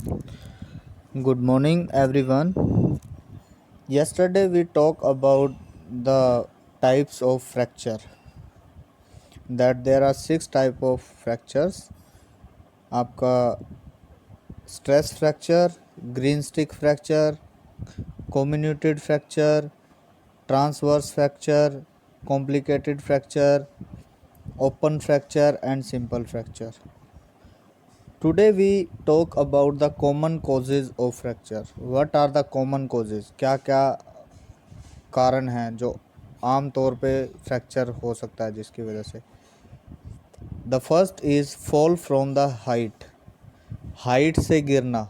Good morning, everyone. Yesterday we talked about the types of fracture. That there are six type of fractures. आपका stress fracture, green stick fracture, comminuted fracture, transverse fracture, complicated fracture, open fracture, and simple fracture. Today we talk about the common causes of fracture. What are the common causes? क्या क्या कारण हैं जो आम तौर पे fracture हो सकता है जिसकी वजह से। The first is fall from the height. Height से गिरना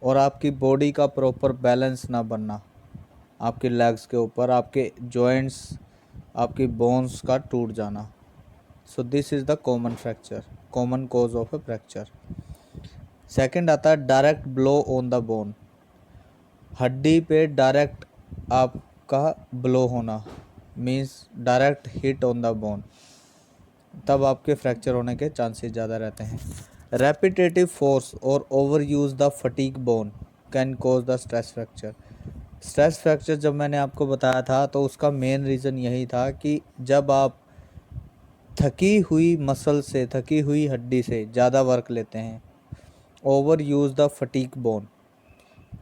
और आपकी बॉडी का प्रॉपर बैलेंस ना बनना, आपके लेग्स के ऊपर आपके जॉइंट्स, आपकी बोन्स का टूट जाना। सो this is the common fracture, common cause of A fracture. Second आता है direct blow on the bone. हड्डी पे डायरेक्ट आपका ब्लो होना, means direct hit on the bone, तब आपके फ्रैक्चर होने के चांसेस ज़्यादा रहते हैं। रेपिटेटिव फोर्स और over use the fatigue bone can cause the stress fracture. Stress fracture जब मैंने आपको बताया था तो उसका मेन रीज़न यही था कि जब आप थकी हुई मसल से, थकी हुई हड्डी से ज़्यादा वर्क लेते हैं, over use the fatigue bone,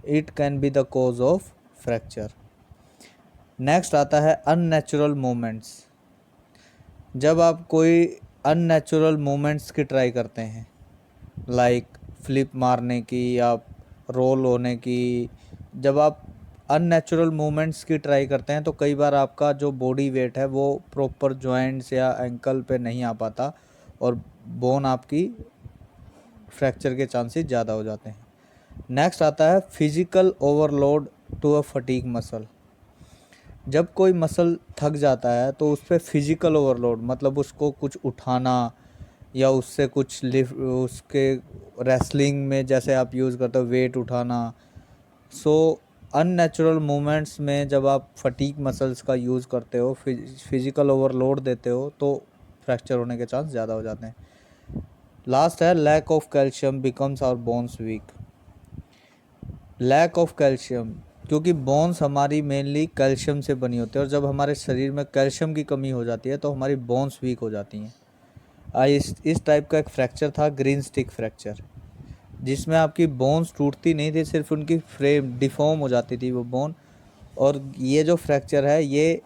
it can be the cause of fracture. Next आता है अननेचुरल मूवमेंट्स। जब आप कोई अननेचुरल मूवमेंट्स की ट्राई करते हैं, लाइक फ्लिप मारने की या रोल होने की, जब आप अननेचुरल मूवमेंट्स की ट्राई करते हैं तो कई बार आपका जो बॉडी वेट है वो प्रॉपर जॉइंट्स या एंकल पे नहीं आ पाता और बोन आपकी फ्रैक्चर के चांसेस ज़्यादा हो जाते हैं। नेक्स्ट आता है physical overload to a fatigue muscle. जब कोई मसल थक जाता है तो उस पर फिजिकल ओवरलोड, मतलब उसको कुछ उठाना या उससे कुछ लिफ्ट, उसके रेसलिंग में जैसे आप यूज़ करते हो वेट उठाना। सो अननेचुरल मूवमेंट्स में जब आप फटीग मसल्स का यूज़ करते हो, फिजिकल ओवरलोड देते हो, तो फ्रैक्चर होने के चांस ज़्यादा हो जाते हैं। लास्ट है lack of calcium becomes our bones weak. Lack of calcium, क्योंकि बोन्स हमारी मेनली कैल्शियम से बनी होती है और जब हमारे शरीर में कैल्शियम की कमी हो जाती है तो हमारी बोन्स वीक हो जाती हैं। इस टाइप का एक फ्रैक्चर था ग्रीन स्टिक फ्रैक्चर, जिसमें आपकी बोन्स टूटती नहीं थी, सिर्फ उनकी फ्रेम डिफॉर्म हो जाती थी वो बोन। और ये जो फ्रैक्चर है ये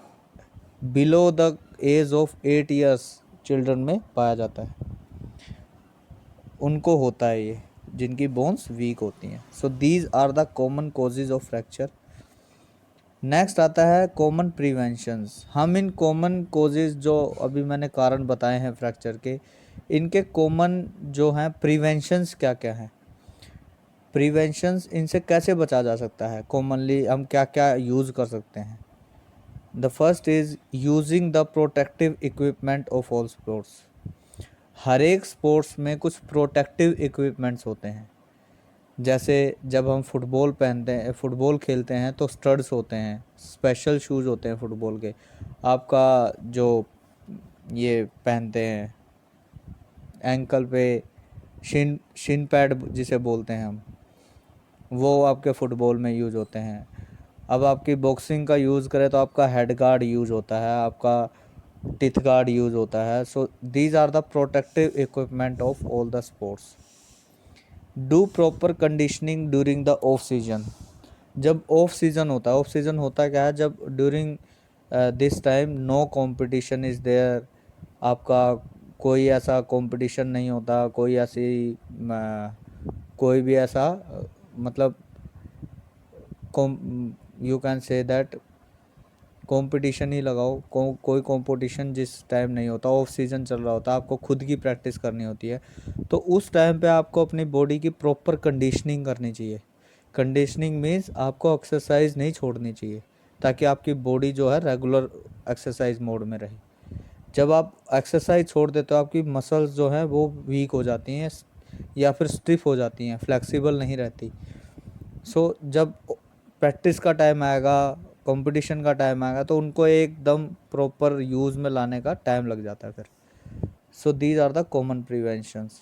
below the age of 8 years children में पाया जाता है, उनको होता है ये, जिनकी बोन्स वीक होती हैं। So these are the common causes of fracture. Next आता है कॉमन प्रिवेंशंस। हम इन कॉमन कॉजेज जो अभी मैंने कारण बताए हैं फ्रैक्चर के, इनके कॉमन जो हैं प्रिवेंशंस क्या क्या हैं, प्रिवेंशंस इनसे कैसे बचा जा सकता है, कॉमनली हम क्या क्या यूज़ कर सकते हैं। The first is using the protective equipment of all sports. हर एक स्पोर्ट्स में कुछ प्रोटेक्टिव इक्विपमेंट्स होते हैं। जैसे जब हम फुटबॉल पहनते हैं, फुटबॉल खेलते हैं तो स्टड्स होते हैं, स्पेशल शूज़ होते हैं फुटबॉल के। आपका जो ये पहनते हैं एंकल पे, शिन शिन पैड जिसे बोलते हैं हम, वो आपके फुटबॉल में यूज़ होते हैं। अब आपकी बॉक्सिंग का यूज़ करें तो आपका हेड गार्ड यूज़ होता है, आपका टिथ गार्ड यूज़ होता है। So these are the protective equipment of all the sports. Do proper conditioning during the off season. जब ऑफ सीज़न होता है, ऑफ सीज़न होता क्या है, जब during this time no competition is there, आपका कोई ऐसा कंपटीशन नहीं होता, कोई ऐसी कोई भी ऐसा मतलब you can say that competition ही लगाओ, कोई कंपटीशन जिस टाइम नहीं होता, ऑफ सीज़न चल रहा होता, आपको खुद की प्रैक्टिस करनी होती है, तो उस टाइम पे आपको अपनी बॉडी की प्रॉपर कंडीशनिंग करनी चाहिए। कंडीशनिंग मीन्स आपको एक्सरसाइज नहीं छोड़नी चाहिए, ताकि आपकी बॉडी जो है रेगुलर एक्सरसाइज मोड में रहे। जब आप एक्सरसाइज छोड़ देते हो आपकी मसल्स जो हैं वो वीक हो जाती हैं या फिर स्टिफ हो जाती हैं, फ्लेक्सिबल नहीं रहती। सो जब प्रैक्टिस का टाइम आएगा, कंपटीशन का टाइम आएगा, तो उनको एकदम प्रॉपर यूज़ में लाने का टाइम लग जाता है फिर। So these are the common preventions.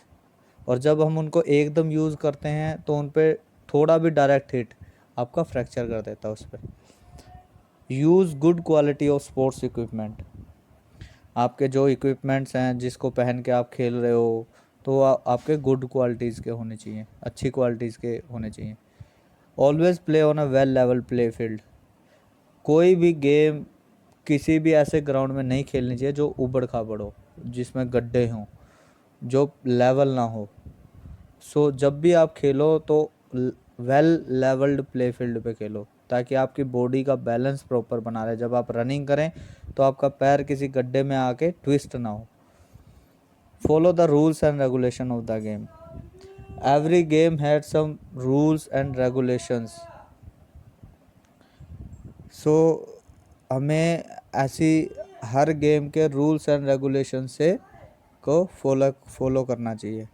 और जब हम उनको एकदम यूज़ करते हैं तो उन पे थोड़ा भी डायरेक्ट हिट आपका फ्रैक्चर कर देता है उस पर। Use good quality of sports equipment. आपके जो इक्विपमेंट्स हैं जिसको पहन के आप खेल रहे हो तो आपके गुड क्वालिटीज़ के होने चाहिए, अच्छी क्वालिटीज़ के होने चाहिए। Always play on a well level play field. कोई भी गेम किसी भी ऐसे ग्राउंड में नहीं खेलनी चाहिए जो उबड़ खाबड़ हो, जिसमें गड्ढे हों, जो लेवल ना हो। सो जब भी आप खेलो तो वेल लेवल्ड प्ले फील्ड पे खेलो, ताकि आपकी बॉडी का बैलेंस प्रॉपर बना रहे। जब आप रनिंग करें तो आपका पैर किसी गड्ढे में आके ट्विस्ट ना हो। Follow the rules and regulation of the game. Every game had some rules and regulations. So हमें ऐसी हर गेम के रूल्स एंड रेगुलेशन से को फॉलो करना चाहिए।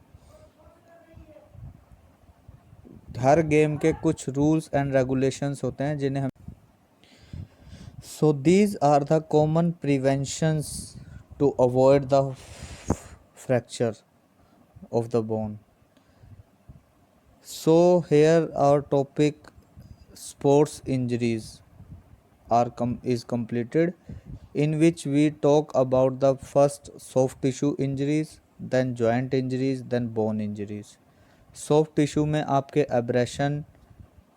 हर गेम के कुछ रूल्स एंड रेगुलेशंस होते हैं जिन्हें हम so these are the common preventions to avoid the fracture of the bone. So here our topic sports injuries is completed, in which we talk about the first soft tissue injuries, then joint injuries, then bone injuries. Soft tissue में आपके abrasion,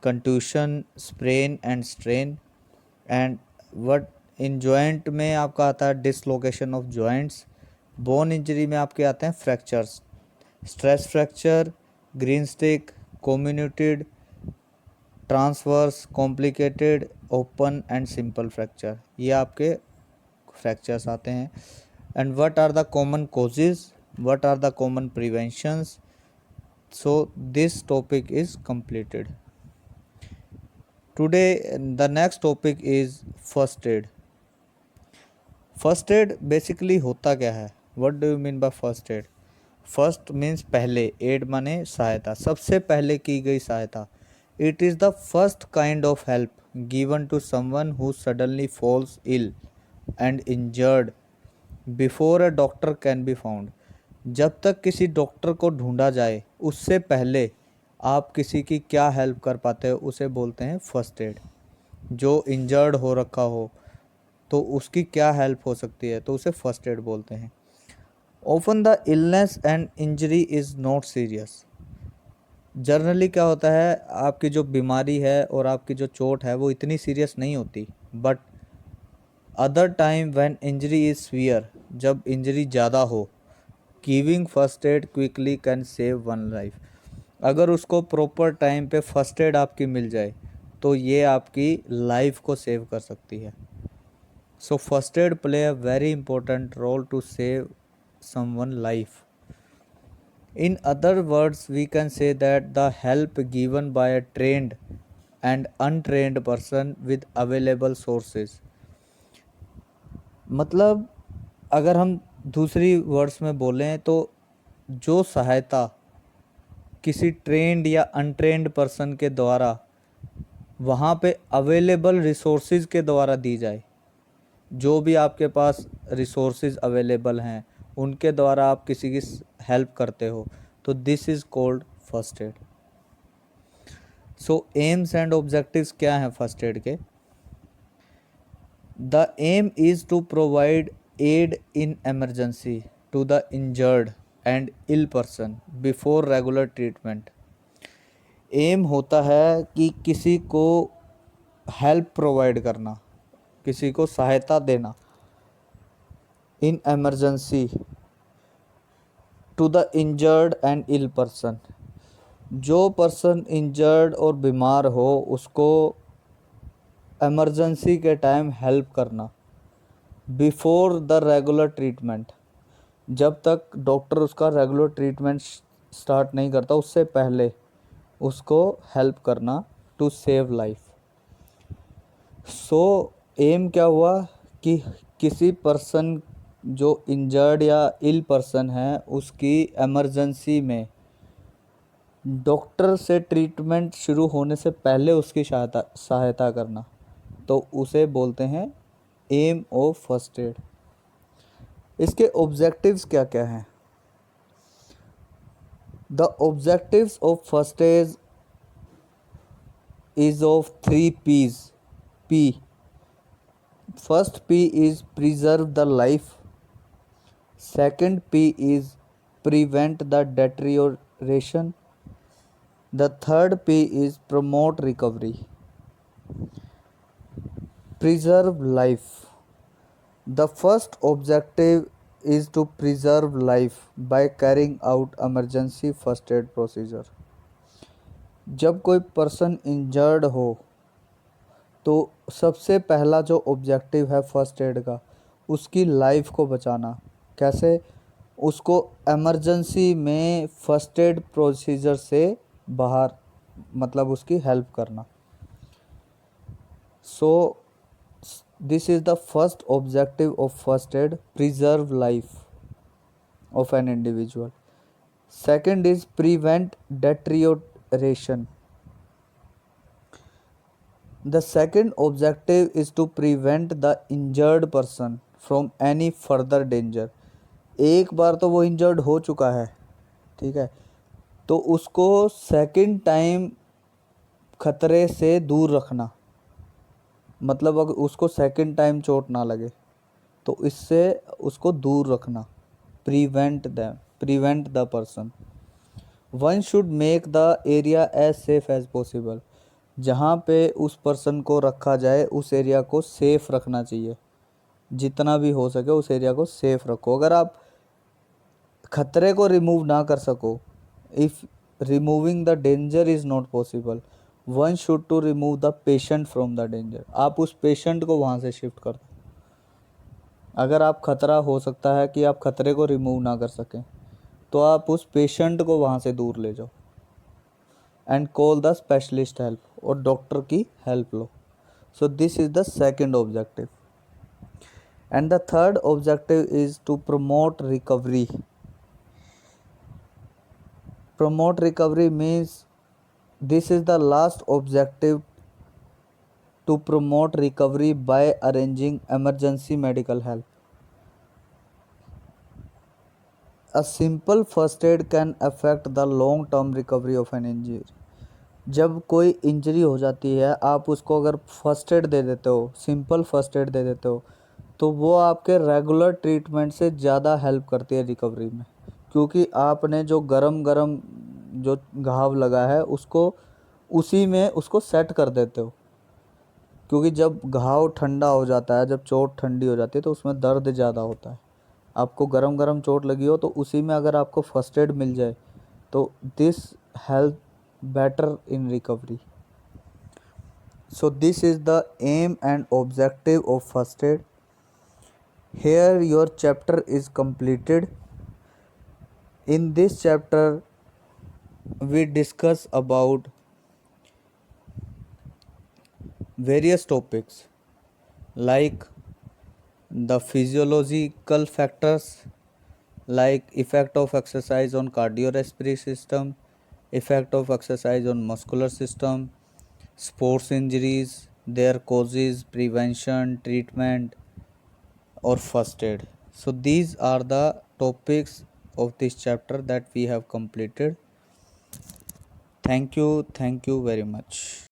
contusion, sprain and strain, and what in joint में आपका आता है dislocation of joints. bone injury में आपके आते हैं fractures, stress fracture, green stick, comminuted, transverse, complicated, open and simple fracture, ये आपके फ्रैक्चर्स आते हैं। And what are the common causes, what are the common preventions. So this topic is completed. Today the next topic is first aid. First aid basically होता क्या है? What do you mean by first aid? First means पहले, aid माने सहायता, सबसे पहले की गई सहायता। It is the first kind of help given to someone who suddenly falls ill and injured before a doctor can be found. जब तक किसी डॉक्टर को ढूंढा जाए उससे पहले आप किसी की क्या हेल्प कर पाते हो उसे बोलते हैं फर्स्ट एड। जो इंजर्ड हो रखा हो तो उसकी क्या हेल्प हो सकती है तो उसे फर्स्ट एड बोलते हैं। Often the illness and injury is not serious. Generally क्या होता है, आपकी जो बीमारी है और आपकी जो चोट है वो इतनी सीरियस नहीं होती, but other time when injury is severe, जब इंजरी ज़्यादा हो, giving first aid quickly can save one life. अगर उसको प्रॉपर टाइम पे फर्स्ट एड आपकी मिल जाए तो ये आपकी लाइफ को सेव कर सकती है। So first aid play a very important role to save someone life. In other words, we can say that the help given by a trained and untrained person with available sources. मतलब अगर हम दूसरी words में बोलें तो जो सहायता किसी ट्रेंड या अनट्रेंड पर्सन के द्वारा वहाँ पे अवेलेबल रिसोर्सेज के द्वारा दी जाए, जो भी आपके पास रिसोर्सेज अवेलेबल हैं उनके द्वारा आप किसी की हेल्प करते हो, तो this is called first aid. So aims and objectives क्या हैं फर्स्ट एड के? The aim is to provide aid in emergency to the injured and ill person before regular treatment. Aim होता है कि किसी को हेल्प प्रोवाइड करना, किसी को सहायता देना in emergency to the injured and ill person. जो पर्सन इंजर्ड और बीमार हो उसको एमरजेंसी के टाइम हेल्प करना बिफोर द रेगुलर ट्रीटमेंट. जब तक डॉक्टर उसका रेगुलर ट्रीटमेंट स्टार्ट नहीं करता उससे पहले उसको हेल्प करना to save life. So aim क्या हुआ कि किसी पर्सन जो इंजर्ड या इल पर्सन है उसकी एमरजेंसी में डॉक्टर से ट्रीटमेंट शुरू होने से पहले उसकी सहायता करना, तो उसे बोलते हैं एम ऑफ फर्स्ट एड. इसके ऑब्जेक्टिव्स क्या क्या हैं? The objectives of first aid is of three P's. P. First P is preserve the life. Second P is prevent the deterioration. The third P is promote recovery. Preserve life. The first objective is to preserve life by carrying out emergency first aid procedure. जब कोई person injured हो तो सबसे पहला जो objective है first aid का, उसकी लाइफ को बचाना। कैसे? उसको इमरजेंसी में फर्स्ट एड प्रोसीजर से बाहर, मतलब उसकी हेल्प करना। सो this is the first objective of first aid, preserve life of an individual. Second is prevent deterioration. The second objective is to prevent the injured person from any further danger. एक बार तो वो injured हो चुका है, ठीक है, तो उसको सेकंड टाइम खतरे से दूर रखना। मतलब अगर उसको सेकंड टाइम चोट ना लगे तो इससे उसको दूर रखना। Prevent the person. One should make the area as safe as possible. जहाँ पे उस पर्सन को रखा जाए उस एरिया को सेफ रखना चाहिए, जितना भी हो सके उस एरिया को सेफ रखो। अगर आप खतरे को रिमूव ना कर सको, if removing the danger is not possible, one should to remove the patient from the danger. आप उस पेशेंट को वहाँ से शिफ्ट कर दो। अगर आप खतरा हो सकता है कि आप खतरे को रिमूव ना कर सकें, तो आप उस पेशेंट को वहाँ से दूर ले जाओ and call the specialist help, और डॉक्टर की हेल्प लो। So this is the second objective. And the third objective is to promote recovery. Promote recovery means this is the last objective, to promote recovery by arranging emergency medical help. A simple first aid can affect the long term recovery of an injury. जब कोई injury हो जाती है, आप उसको अगर first aid दे देते हो, सिंपल फर्स्ट एड दे देते हो, तो वो आपके रेगुलर ट्रीटमेंट से ज़्यादा हेल्प करती है रिकवरी में। क्योंकि आपने जो गरम गरम जो घाव लगा है उसको उसी में उसको सेट कर देते हो। क्योंकि जब घाव ठंडा हो जाता है, जब चोट ठंडी हो जाती है, तो उसमें दर्द ज़्यादा होता है। आपको गरम गरम चोट लगी हो तो उसी में अगर आपको फर्स्ट एड मिल जाए तो this help better in recovery. So this is the aim and objective of first aid. Here your chapter is completed. In this chapter we discuss about various topics like the physiological factors, like effect of exercise on cardiorespiratory system, effect of exercise on muscular system, sports injuries, their causes, prevention, treatment, or first aid. So these are the topics of this chapter that we have completed. Thank you very much.